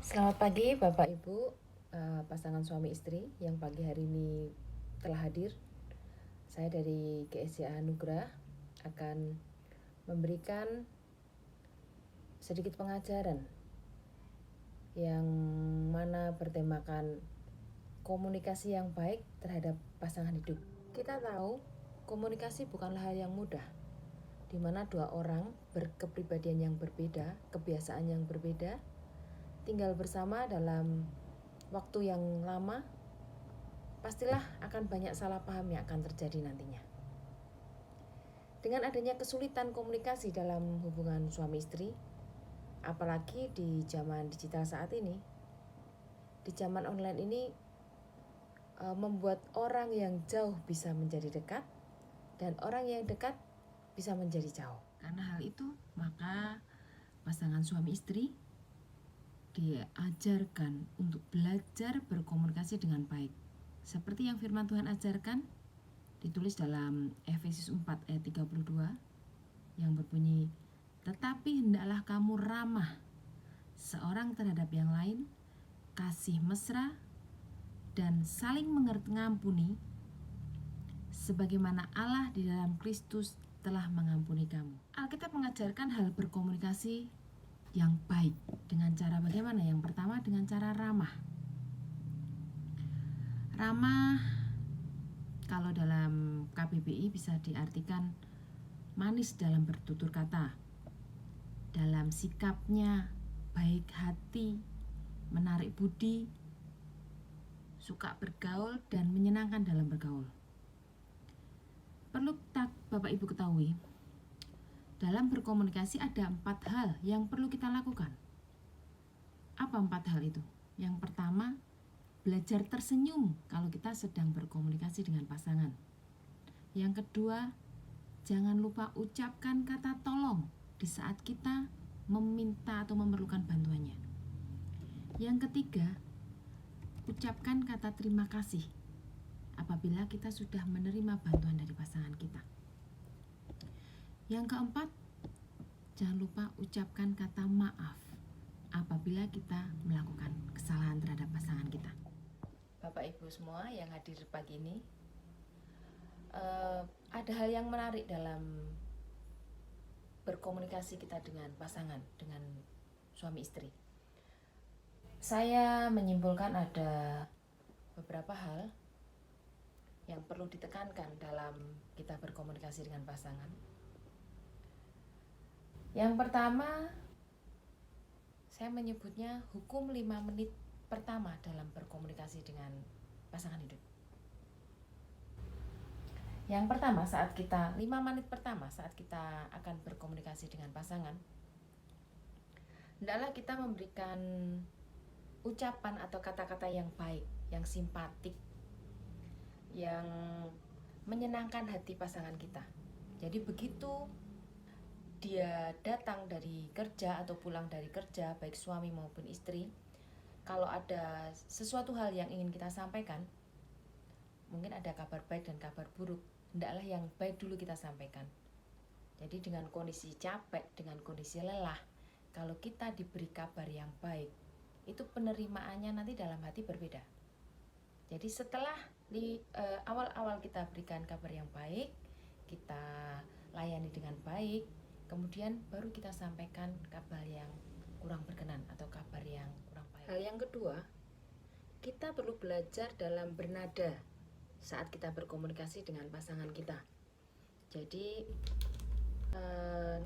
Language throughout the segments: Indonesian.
Selamat pagi Bapak Ibu, pasangan suami istri yang pagi hari ini telah hadir. Saya dari GSCA Anugrah akan memberikan sedikit pengajaran yang mana bertemakan komunikasi yang baik terhadap pasangan hidup. Kita tahu komunikasi bukanlah hal yang mudah, di mana dua orang berkepribadian yang berbeda, kebiasaan yang berbeda, tinggal bersama dalam waktu yang lama, pastilah akan banyak salah paham yang akan terjadi nantinya. Dengan adanya kesulitan komunikasi dalam hubungan suami istri, apalagi di zaman digital saat ini, di zaman online ini, membuat orang yang jauh bisa menjadi dekat dan orang yang dekat bisa menjadi jauh. Karena hal itu, maka pasangan suami istri diajarkan untuk belajar berkomunikasi dengan baik. Seperti yang firman Tuhan ajarkan, ditulis dalam Efesus 4 ayat 32 yang berbunyi, "Tetapi hendaklah kamu ramah seorang terhadap yang lain, kasih mesra, dan saling mengampuni, sebagaimana Allah di dalam Kristus telah mengampuni kamu." Alkitab mengajarkan hal berkomunikasi yang baik dengan cara bagaimana? Yang pertama dengan cara ramah. Ramah kalau dalam KBBI bisa diartikan manis dalam bertutur kata, dalam sikapnya, baik hati, menarik budi, suka bergaul, dan menyenangkan dalam bergaul. Perlu Bapak Ibu ketahui, dalam berkomunikasi ada 4 hal yang perlu kita lakukan. Apa 4 hal itu? Yang pertama, belajar tersenyum kalau kita sedang berkomunikasi dengan pasangan. Yang kedua, jangan lupa ucapkan kata tolong di saat kita meminta atau memerlukan bantuannya. Yang ketiga, ucapkan kata terima kasih apabila kita sudah menerima bantuan dari pasangan kita. Yang keempat, jangan lupa ucapkan kata maaf apabila kita melakukan kesalahan terhadap pasangan kita. Bapak Ibu semua yang hadir pagi ini, ada hal yang menarik dalam berkomunikasi kita dengan pasangan, dengan suami istri. Saya menyimpulkan ada beberapa hal yang perlu ditekankan dalam kita berkomunikasi dengan pasangan. Yang pertama, saya menyebutnya hukum 5 menit pertama dalam berkomunikasi dengan pasangan hidup. Yang pertama, 5 menit pertama saat kita akan berkomunikasi dengan pasangan, hendaklah kita memberikan ucapan atau kata-kata yang baik, yang simpatik, yang menyenangkan hati pasangan kita. Jadi begitu dia datang dari kerja atau pulang dari kerja, baik suami maupun istri, kalau ada sesuatu hal yang ingin kita sampaikan, mungkin ada kabar baik dan kabar buruk, hendaklah yang baik dulu kita sampaikan. Jadi dengan kondisi capek, dengan kondisi lelah, kalau kita diberi kabar yang baik, itu penerimaannya nanti dalam hati berbeda. Jadi setelah awal-awal kita berikan kabar yang baik, kita layani dengan baik, kemudian baru kita sampaikan kabar yang kurang berkenan atau kabar yang kurang baik. Hal yang kedua, kita perlu belajar dalam bernada saat kita berkomunikasi dengan pasangan kita. Jadi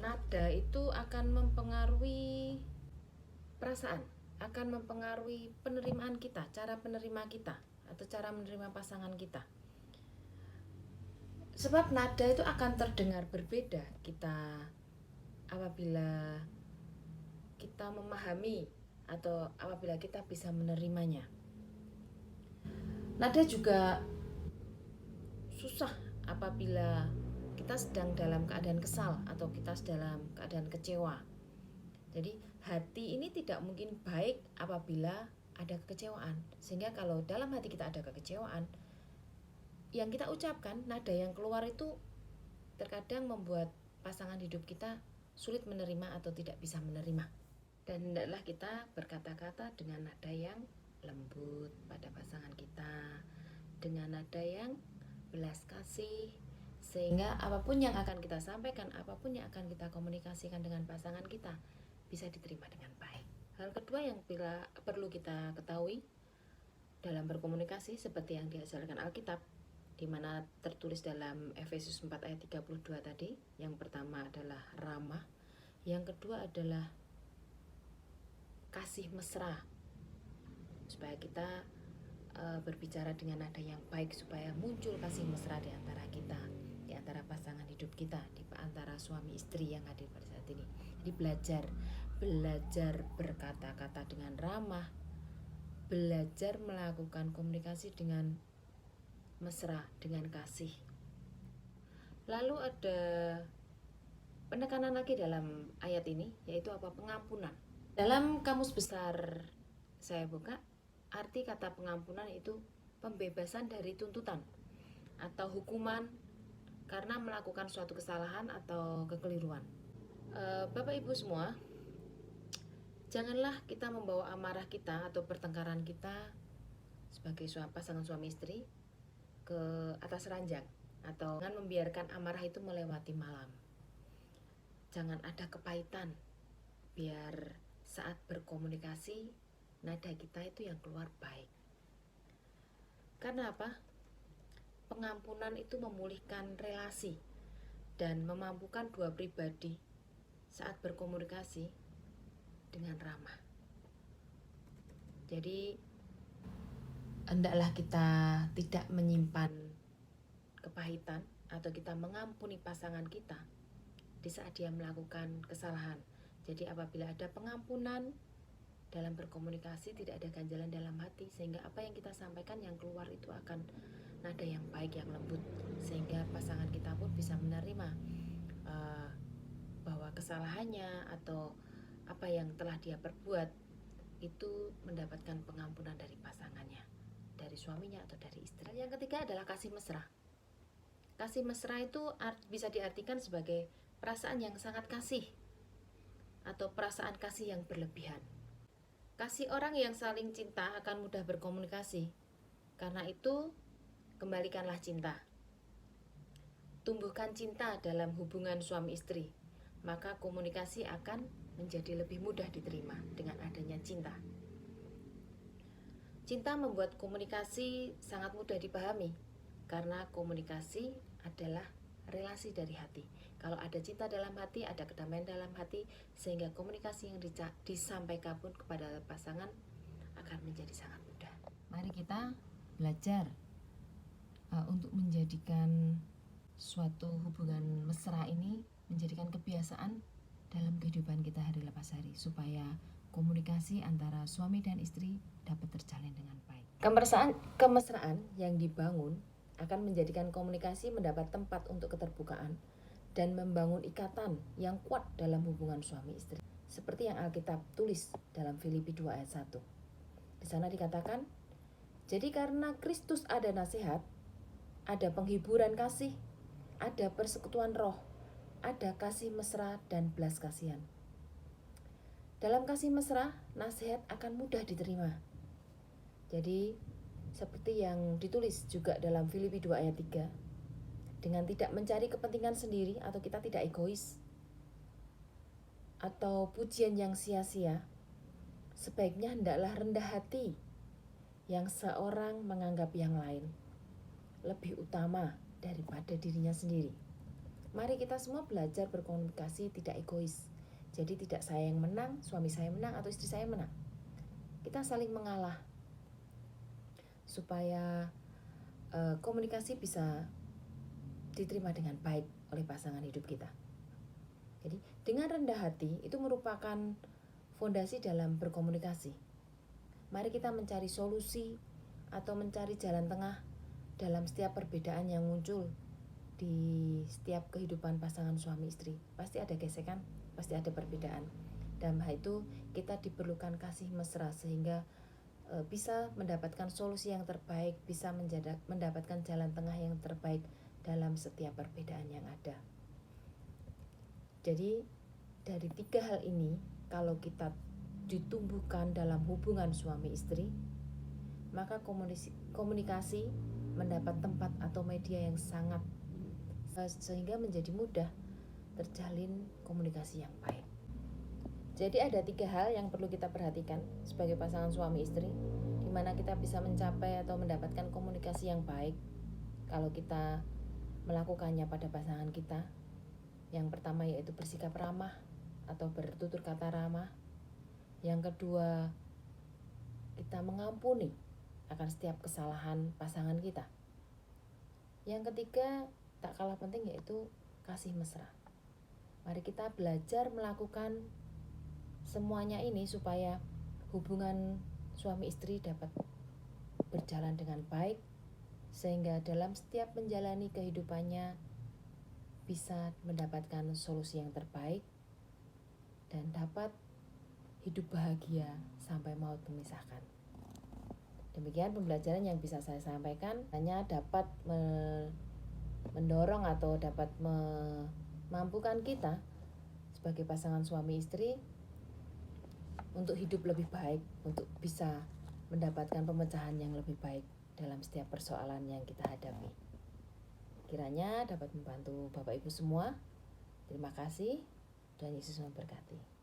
nada itu akan mempengaruhi perasaan, akan mempengaruhi penerimaan kita, cara penerima kita atau cara menerima pasangan kita. Sebab nada itu akan terdengar berbeda kita apabila kita memahami atau apabila kita bisa menerimanya. Nada juga susah apabila kita sedang dalam keadaan kesal atau kita dalam keadaan kecewa. Jadi hati ini tidak mungkin baik apabila ada kekecewaan. Sehingga kalau dalam hati kita ada kekecewaan, yang kita ucapkan, nada yang keluar itu terkadang membuat pasangan hidup kita sulit menerima atau tidak bisa menerima. Dan hendaklah kita berkata-kata dengan nada yang lembut pada pasangan kita, dengan nada yang belas kasih, sehingga apapun yang akan kita sampaikan, apapun yang akan kita komunikasikan dengan pasangan kita bisa diterima dengan baik. Hal kedua yang perlu kita ketahui dalam berkomunikasi seperti yang diajarkan Alkitab, di mana tertulis dalam Efesus 4 ayat 32 tadi, yang pertama adalah ramah, yang kedua adalah kasih mesra, supaya kita berbicara dengan nada yang baik, supaya muncul kasih mesra di antara kita, di antara pasangan hidup kita, di antara suami istri yang hadir pada saat ini. Jadi belajar berkata-kata dengan ramah, belajar melakukan komunikasi dengan mesra, dengan kasih. Lalu ada penekanan lagi dalam ayat ini, yaitu apa? Pengampunan. Dalam kamus besar saya buka, arti kata pengampunan itu pembebasan dari tuntutan atau hukuman karena melakukan suatu kesalahan atau kekeliruan. Bapak Ibu semua, janganlah kita membawa amarah kita atau pertengkaran kita sebagai pasangan suami istri ke atas ranjang, atau jangan membiarkan amarah itu melewati malam. Jangan ada kepahitan, biar saat berkomunikasi nada kita itu yang keluar baik. Karena apa? Pengampunan itu memulihkan relasi dan memampukan dua pribadi saat berkomunikasi dengan ramah. Jadi hendaklah kita tidak menyimpan kepahitan atau kita mengampuni pasangan kita di saat dia melakukan kesalahan. Jadi apabila ada pengampunan dalam berkomunikasi, tidak ada ganjalan dalam hati, sehingga apa yang kita sampaikan yang keluar itu akan nada yang baik, yang lembut, sehingga pasangan kita pun bisa menerima bahwa kesalahannya atau apa yang telah dia perbuat itu mendapatkan pengampunan dari pasangannya, dari suaminya atau dari istri. Yang ketiga adalah kasih mesra. Kasih mesra itu bisa diartikan sebagai perasaan yang sangat kasih atau perasaan kasih yang berlebihan. Kasih orang yang saling cinta akan mudah berkomunikasi. Karena itu, kembalikanlah cinta. Tumbuhkan cinta dalam hubungan suami istri, maka komunikasi akan menjadi lebih mudah diterima dengan adanya cinta. Cinta membuat komunikasi sangat mudah dipahami, karena komunikasi adalah relasi dari hati. Kalau ada cinta dalam hati, ada kedamaian dalam hati, sehingga komunikasi yang disampaikan pun kepada pasangan akan menjadi sangat mudah. Mari kita belajar untuk menjadikan suatu hubungan mesra ini menjadikan kebiasaan dalam kehidupan kita hari lepas hari, supaya komunikasi antara suami dan istri dapat terjalin dengan baik. Kemesraan yang dibangun akan menjadikan komunikasi mendapat tempat untuk keterbukaan dan membangun ikatan yang kuat dalam hubungan suami istri. Seperti yang Alkitab tulis dalam Filipi 2 ayat 1. Di sana dikatakan, jadi karena Kristus ada nasihat, ada penghiburan kasih, ada persekutuan roh, ada kasih mesra dan belas kasihan. Dalam kasih mesra, nasihat akan mudah diterima. Jadi, seperti yang ditulis juga dalam Filipi 2 ayat 3, dengan tidak mencari kepentingan sendiri atau kita tidak egois atau pujian yang sia-sia, sebaiknya hendaklah rendah hati, yang seorang menganggap yang lain lebih utama daripada dirinya sendiri. Mari kita semua belajar berkomunikasi tidak egois. Jadi tidak saya yang menang, suami saya menang, atau istri saya menang. Kita saling mengalah supaya komunikasi bisa diterima dengan baik oleh pasangan hidup kita. Jadi dengan rendah hati itu merupakan fondasi dalam berkomunikasi. Mari kita mencari solusi atau mencari jalan tengah dalam setiap perbedaan yang muncul di setiap kehidupan pasangan suami istri. Pasti ada gesekan, pasti ada perbedaan. Dalam hal itu kita diperlukan kasih mesra sehingga bisa mendapatkan solusi yang terbaik, bisa mendapatkan jalan tengah yang terbaik dalam setiap perbedaan yang ada. Jadi dari 3 hal ini, kalau kita ditumbuhkan dalam hubungan suami istri, maka komunikasi mendapat tempat atau media yang sangat sehingga menjadi mudah terjalin komunikasi yang baik. Jadi ada 3 hal yang perlu kita perhatikan sebagai pasangan suami istri, di mana kita bisa mencapai atau mendapatkan komunikasi yang baik kalau kita melakukannya pada pasangan kita. Yang pertama yaitu bersikap ramah atau bertutur kata ramah. Yang kedua, kita mengampuni akan setiap kesalahan pasangan kita. Yang ketiga, tak kalah penting yaitu kasih mesra. Mari kita belajar melakukan semuanya ini supaya hubungan suami istri dapat berjalan dengan baik, sehingga dalam setiap menjalani kehidupannya bisa mendapatkan solusi yang terbaik dan dapat hidup bahagia sampai maut memisahkan. Demikian pembelajaran yang bisa saya sampaikan, hanya dapat mendorong atau dapat memampukan kita sebagai pasangan suami istri untuk hidup lebih baik, untuk bisa mendapatkan pemecahan yang lebih baik dalam setiap persoalan yang kita hadapi. Kiranya dapat membantu Bapak Ibu semua. Terima kasih. Tuhan Yesus memberkati.